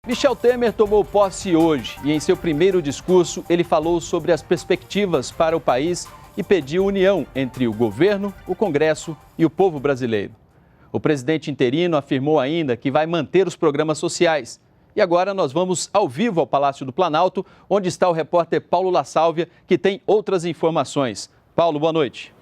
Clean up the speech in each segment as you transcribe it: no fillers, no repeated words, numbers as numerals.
Michel Temer tomou posse hoje e, em seu primeiro discurso, ele falou sobre as perspectivas para o país e pediu união entre o governo, o Congresso e o povo brasileiro. O presidente interino afirmou ainda que vai manter os programas sociais. E agora nós vamos ao vivo ao Palácio do Planalto, onde está o repórter Paulo La Sálvia, que tem outras informações. Paulo, boa noite.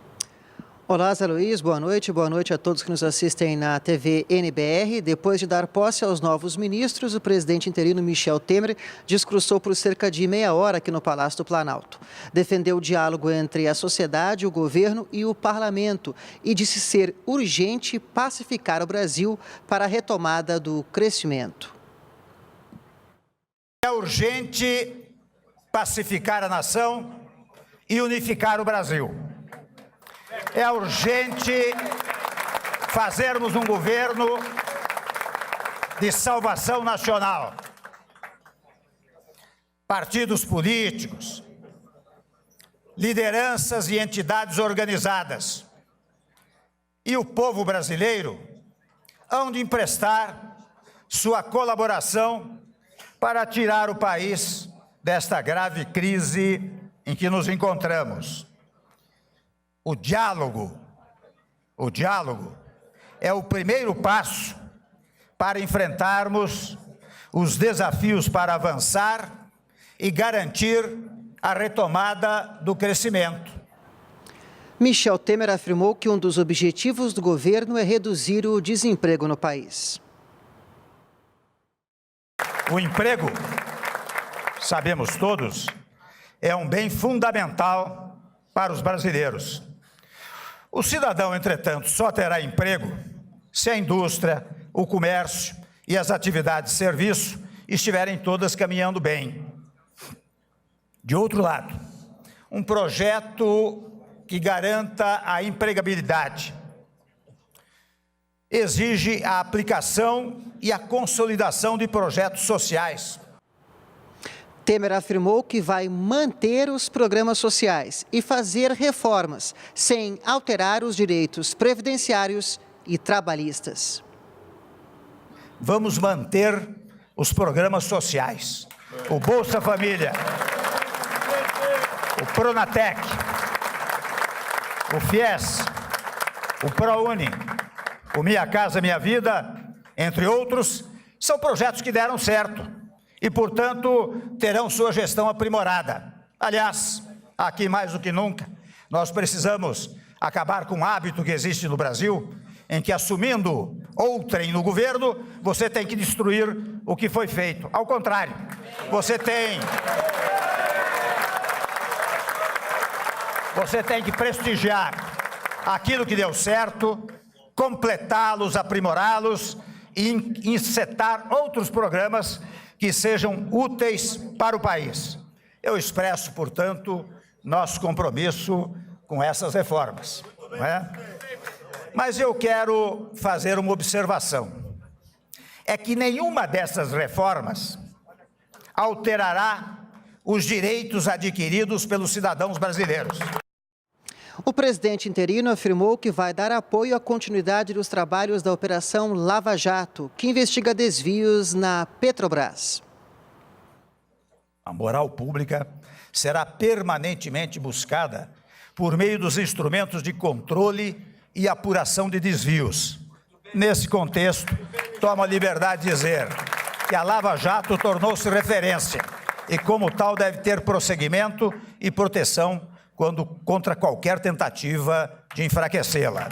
Olá, Zé Luiz, boa noite a todos que nos assistem na TV NBR. Depois de dar posse aos novos ministros, o presidente interino Michel Temer discursou por cerca de meia hora aqui no Palácio do Planalto. Defendeu o diálogo entre a sociedade, o governo e o parlamento e disse ser urgente pacificar o Brasil para a retomada do crescimento. É urgente pacificar a nação e unificar o Brasil. É urgente fazermos um governo de salvação nacional. Partidos políticos, lideranças e entidades organizadas e o povo brasileiro hão de emprestar sua colaboração para tirar o país desta grave crise em que nos encontramos. O diálogo é o primeiro passo para enfrentarmos os desafios para avançar e garantir a retomada do crescimento. Michel Temer afirmou que um dos objetivos do governo é reduzir o desemprego no país. O emprego, sabemos todos, é um bem fundamental para os brasileiros. O cidadão, entretanto, só terá emprego se a indústria, o comércio e as atividades de serviço estiverem todas caminhando bem. De outro lado, um projeto que garanta a empregabilidade exige a aplicação e a consolidação de projetos sociais. Temer afirmou que vai manter os programas sociais e fazer reformas, sem alterar os direitos previdenciários e trabalhistas. Vamos manter os programas sociais. O Bolsa Família, o Pronatec, o FIES, o ProUni, o Minha Casa Minha Vida, entre outros, são projetos que deram certo. E, portanto, terão sua gestão aprimorada. Aliás, aqui mais do que nunca, nós precisamos acabar com o hábito que existe no Brasil, em que, assumindo outrem no governo, você tem que destruir o que foi feito. Ao contrário, você tem que prestigiar aquilo que deu certo, completá-los, aprimorá-los e encetar outros programas que sejam úteis para o país. Eu expresso, portanto, nosso compromisso com essas reformas, não é? Mas eu quero fazer uma observação. É que nenhuma dessas reformas alterará os direitos adquiridos pelos cidadãos brasileiros. O presidente interino afirmou que vai dar apoio à continuidade dos trabalhos da Operação Lava Jato, que investiga desvios na Petrobras. A moral pública será permanentemente buscada por meio dos instrumentos de controle e apuração de desvios. Nesse contexto, tomo a liberdade de dizer que a Lava Jato tornou-se referência e, como tal, deve ter prosseguimento e proteção contra qualquer tentativa de enfraquecê-la.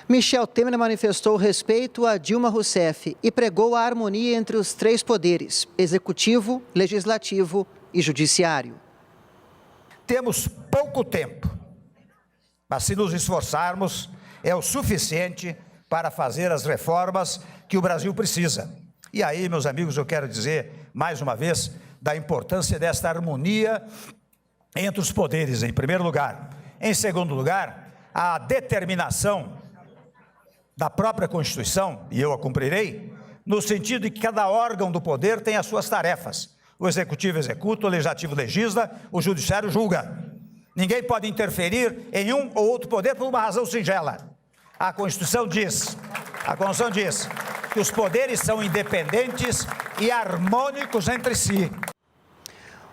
Michel Temer manifestou respeito a Dilma Rousseff e pregou a harmonia entre os três poderes, executivo, legislativo e judiciário. Temos pouco tempo, mas se nos esforçarmos, é o suficiente para fazer as reformas que o Brasil precisa. E aí, meus amigos, eu quero dizer, mais uma vez, da importância desta harmonia entre os poderes, em primeiro lugar. Em segundo lugar, a determinação da própria Constituição, e eu a cumprirei, no sentido de que cada órgão do poder tem as suas tarefas. O Executivo executa, o Legislativo legisla, o Judiciário julga. Ninguém pode interferir em um ou outro poder por uma razão singela. A Constituição diz que os poderes são independentes e harmônicos entre si.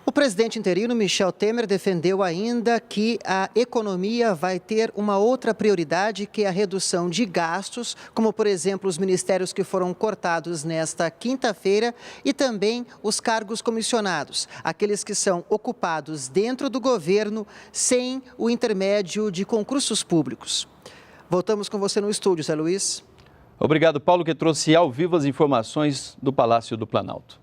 O presidente interino Michel Temer defendeu ainda que a economia vai ter uma outra prioridade, que é a redução de gastos, como, por exemplo, os ministérios que foram cortados nesta quinta-feira e também os cargos comissionados, aqueles que são ocupados dentro do governo sem o intermédio de concursos públicos. Voltamos com você no estúdio, Zé Luiz. Obrigado, Paulo, que trouxe ao vivo as informações do Palácio do Planalto.